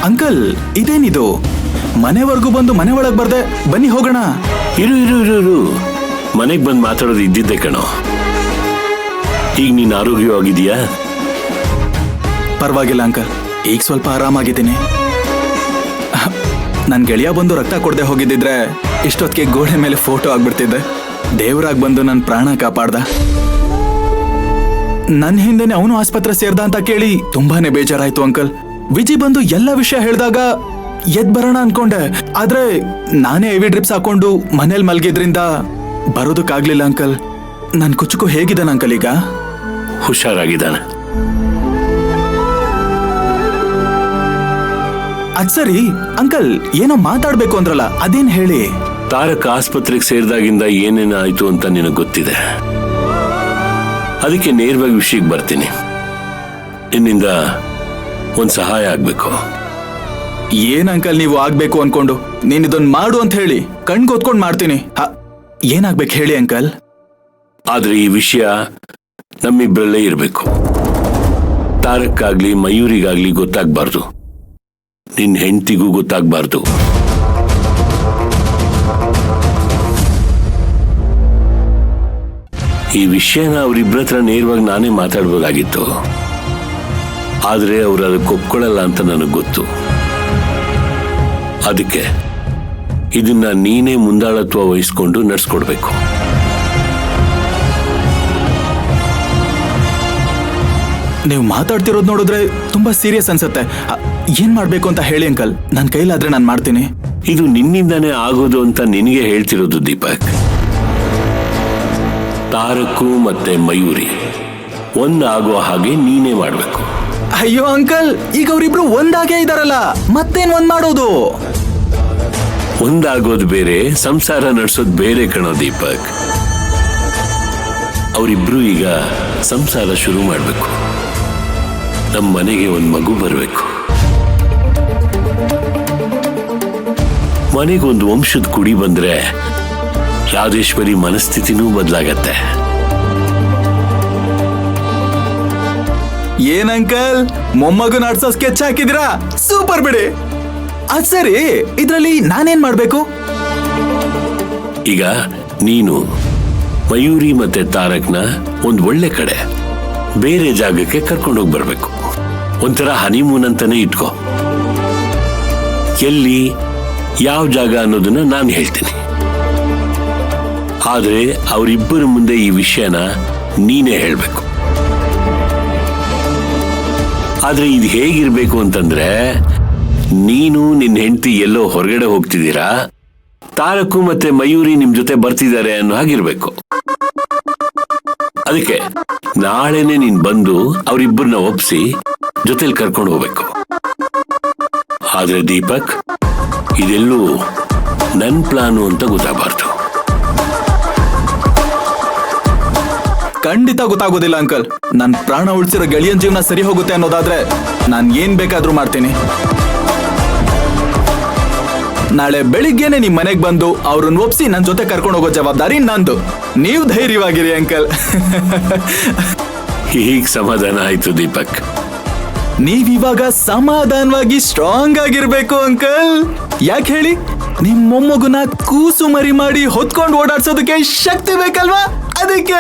Uncle, ಇದೇನಿದು? ಮನೆವರೆಗೂ ಬಂದು ಮನೆ ಒಳಗ್ ಬರ್ದೆ. ಬನ್ನಿ ಹೋಗೋಣ. ಇರು ಇರು ಇರು ಇರು ಮನೆಗ್ ಬಂದು ಮಾತಾಡೋದು ಇದ್ದಿದ್ದೆ ಕಣೋ. ಈಗ ನೀನ್ ಆರೋಗ್ಯವಾಗಿದೀಯಾ? ಪರವಾಗಿಲ್ಲ ಅಂಕಲ್, ಈಗ ಸ್ವಲ್ಪ ಆರಾಮಾಗಿದ್ದೀನಿ. ನನ್ ಗೆಳೆಯ ಬಂದು ರಕ್ತ ಕೊಡದೆ ಹೋಗಿದ್ದಿದ್ರೆ ಇಷ್ಟೊತ್ತಿಗೆ ಗೋಡೆ ಮೇಲೆ ಫೋಟೋ ಆಗ್ಬಿಡ್ತಿದ್ದೆ. ದೇವರಾಗ್ ಬಂದು ನನ್ನ ಪ್ರಾಣ ಕಾಪಾಡ್ದ. ನನ್ನ ಹಿಂದೆನೆ ಅವನು ಆಸ್ಪತ್ರೆ ಸೇರ್ದ ಅಂತ ಕೇಳಿ ತುಂಬಾನೇ ಬೇಜಾರಾಯ್ತು ಅಂಕಲ್. ವಿಜಿ ಬಂದು ಎಲ್ಲ ವಿಷಯ ಹೇಳಿದಾಗ ಎದ್ ಬರೋಣ ಅನ್ಕೊಂಡೆ. ಆದ್ರೆ ನಾನೇ ಹೆವಿ ಡ್ರಿಪ್ಸ್ ಹಾಕೊಂಡು ಮನೇಲಿ ಮಲ್ಗಿದ್ರಿಂದ ಬರೋದಕ್ಕಾಗ್ಲಿಲ್ಲ ಅಂಕಲ್. ನನ್ ಕುಚುಕು ಹೇಗಿದ್ದಾನ ಅಂಕಲ್ ಈಗ? ಹುಷಾರಾಗಿದ್ದಾನೆ. ಅದ್ ಸರಿ ಅಂಕಲ್, ಏನೋ ಮಾತಾಡ್ಬೇಕು ಅಂದ್ರಲ್ಲ, ಅದೇನ್ ಹೇಳಿ. ತಾರಕ್ ಆಸ್ಪತ್ರೆಗೆ ಸೇರಿದಾಗಿಂದ ಏನೇನಾಯ್ತು ಅಂತ ನಿನಗೆ ಗೊತ್ತಿದೆ. ಅದಕ್ಕೆ ನೇರವಾಗಿ ವಿಷಯಕ್ಕೆ ಬರ್ತೀನಿ. ನಿನ್ನಿಂದ ಒಂದ್ ಸಹಾಯ ಆಗ್ಬೇಕು. ಏನ್ ಅಂಕಲ್ ನೀವು ಆಗ್ಬೇಕು ಅನ್ಕೊಂಡು? ನೀನ್ ಇದನ್ ಮಾಡು ಅಂತ ಹೇಳಿ ಕಣ್ಗೊತ್ಕೊಂಡ್ ಮಾಡ್ತೀನಿ. ಏನಾಗ್ಬೇಕು ಹೇಳಿ ಅಂಕಲ್. ಆದ್ರೆ ಈ ವಿಷಯ ನಮ್ಮಿಬ್ಬರಲ್ಲೇ ಇರಬೇಕು. ತಾರಕ್ಕಾಗ್ಲಿ ಮಯೂರಿಗಾಗ್ಲಿ ಗೊತ್ತಾಗ್ಬಾರ್ದು. ನಿನ್ ಹೆಂಡತಿಗೂ ಗೊತ್ತಾಗ್ಬಾರ್ದು. ಈ ವಿಷಯನ ಅವರಿಬ್ಬರ ಹತ್ರ ನೇರವಾಗಿ ನಾನೇ ಮಾತಾಡ್ಬೋದಾಗಿತ್ತು. ಆದ್ರೆ ಅವ್ರು ಅದಕ್ಕೆ ಒಪ್ಕೊಳ್ಳಲ್ಲ ಅಂತ ನನಗೆ ಗೊತ್ತು. ಅದಕ್ಕೆ ಇದನ್ನ ನೀನೇ ಮುಂದಾಳತ್ವ ವಹಿಸ್ಕೊಂಡು ನಡ್ಸ್ಕೊಡ್ಬೇಕು. ನೀವು ಮಾತಾಡ್ತಿರೋದು ನೋಡಿದ್ರೆ ತುಂಬಾ ಸೀರಿಯಸ್ ಅನ್ಸುತ್ತೆ. ಏನ್ ಮಾಡ್ಬೇಕು ಅಂತ ಹೇಳಿ ಅಂಕಲ್. ನನ್ನ ಕೈಲಾದ್ರೆ ನಾನು ಮಾಡ್ತೀನಿ. ಇದು ನಿನ್ನಿಂದಾನೇ ಆಗೋದು ಅಂತ ನಿನಗೆ ಹೇಳ್ತಿರೋದು ದೀಪಕ್. ತಾರಕು ಮತ್ತೆ ಮಯೂರಿ ಒಂದಾಗೋ ಹಾಗೆ ನೀನೇ ಮಾಡ್ಬೇಕು. ಅಯ್ಯೋ ಅಂಕಲ್, ಈಗ ಅವರಿಬ್ರು ಒಂದಾಗೇ ಇದಾರಲ್ಲ, ಮತ್ತೇನ್ ಒಂದ್ ಮಾಡೋದು? ಒಂದಾಗೋದು ಬೇರೆ, ಸಂಸಾರ ನಡೆಸೋದು ಬೇರೆ ಕಣೋ ದೀಪಕ್. ಅವರಿಬ್ರು ಈಗ ಸಂಸಾರ ಶುರು ಮಾಡ್ಬೇಕು. ನಮ್ಮ ಮನೆಗೆ ಒಂದು ಮಗು ಬರಬೇಕು. ಮನೆಗೊಂದು ವಂಶದ ಕುಡಿ ಬಂದ್ರೆ ರಾಜೇಶ್ವರಿ ಮನಸ್ಥಿತಿನೂ ಬದಲಾಗತ್ತೆ. ಏನ್ ಅಂಕಲ್, ಮೊಮ್ಮಗು ನಾಡ್ಸೋ ಸ್ಕೆಚ್ ಹಾಕಿದಿರಾ? ಸೂಪರ್ ಬಿಡಿ. ಅದ್ ಸರಿ, ಇದ್ರಲ್ಲಿ ನಾನೇನ್ ಮಾಡ್ಬೇಕು? ಈಗ ನೀನು ಮಯೂರಿ ಮತ್ತೆ ತಾರಕ್ನ ಒಂದ್ ಒಳ್ಳೆ ಕಡೆ ಬೇರೆ ಜಾಗಕ್ಕೆ ಕರ್ಕೊಂಡೋಗಿ ಬರ್ಬೇಕು. ಒಂಥರ ಹನಿಮೂನ್ ಅಂತಾನೆ ಇಟ್ಕೋ. ಎಲ್ಲಿ ಯಾವ ಜಾಗ ಅನ್ನೋದನ್ನ ನಾನು ಹೇಳ್ತೀನಿ. ಆದ್ರೆ ಅವರಿಬ್ಬರ ಮುಂದೆ ಈ ವಿಷಯನ ನೀನೇ ಹೇಳ್ಬೇಕು. ಆದ್ರೆ ಇದು ಹೇಗಿರ್ಬೇಕು ಅಂತಂದ್ರೆ, ನೀನು ನಿನ್ನ ಹೆಂಡತಿ ಎಲ್ಲೋ ಹೊರಗಡೆ ಹೋಗ್ತಿದ್ದೀರಾ, ತಾರಕು ಮತ್ತೆ ಮಯೂರಿ ನಿಮ್ ಜೊತೆ ಬರ್ತಿದ್ದಾರೆ ಅನ್ನೋ ಹಾಗಿರ್ಬೇಕು. ಅದಕ್ಕೆ ನಾಳೆನೆ ನೀನ್ ಬಂದು ಅವರಿಬ್ಬರನ್ನ ಒಪ್ಸಿ ಜೊತೆಲಿ ಕರ್ಕೊಂಡು ಹೋಗ್ಬೇಕು. ಆದ್ರೆ ದೀಪಕ್, ಇದೆಲ್ಲೂ ನನ್ ಪ್ಲಾನು ಅಂತ ಗೊತ್ತಾಗಬಾರ್ದು. ಖಂಡಿತ ಗೊತ್ತಾಗೋದಿಲ್ಲ ಅಂಕಲ್. ನನ್ ಪ್ರಾಣ ಉಳಿಸಿರೋ ಗೆಳೆಯನ್ ಜೀವನ ಸರಿ ಹೋಗುತ್ತೆ ಅನ್ನೋದಾದ್ರೆ ನಾನ್ ಏನ್ ಬೇಕಾದ್ರೂ ಮಾಡ್ತೀನಿ. ನಾಳೆ ಬೆಳಿಗ್ಗೆನೆ ನಿಮ್ ಮನೆಗ್ ಬಂದು ಅವ್ರನ್ನ ಒಪ್ಸಿ ನನ್ ಜೊತೆ ಕರ್ಕೊಂಡು ಹೋಗೋ ಜವಾಬ್ದಾರಿ ನಂದು. ನೀವು ಧೈರ್ಯವಾಗಿರಿ ಅಂಕಲ್. ಹೀಗ್ ಸಮಾಧಾನ ಆಯ್ತು ದೀಪಕ್. ನೀವಿವಾಗ ಸಮಾಧಾನವಾಗಿ ಸ್ಟ್ರಾಂಗ್ ಆಗಿರ್ಬೇಕು ಅಂಕಲ್. ಯಾಕೆ ಹೇಳಿ, ನಿಮ್ ಮೊಮ್ಮಗುನ ಕೂಸು ಮರಿ ಮಾಡಿ ಹೊತ್ಕೊಂಡು ಓಡಾಡ್ಸೋದಕ್ಕೆ ಶಕ್ತಿ ಬೇಕಲ್ವಾ? ಅದಕ್ಕೆ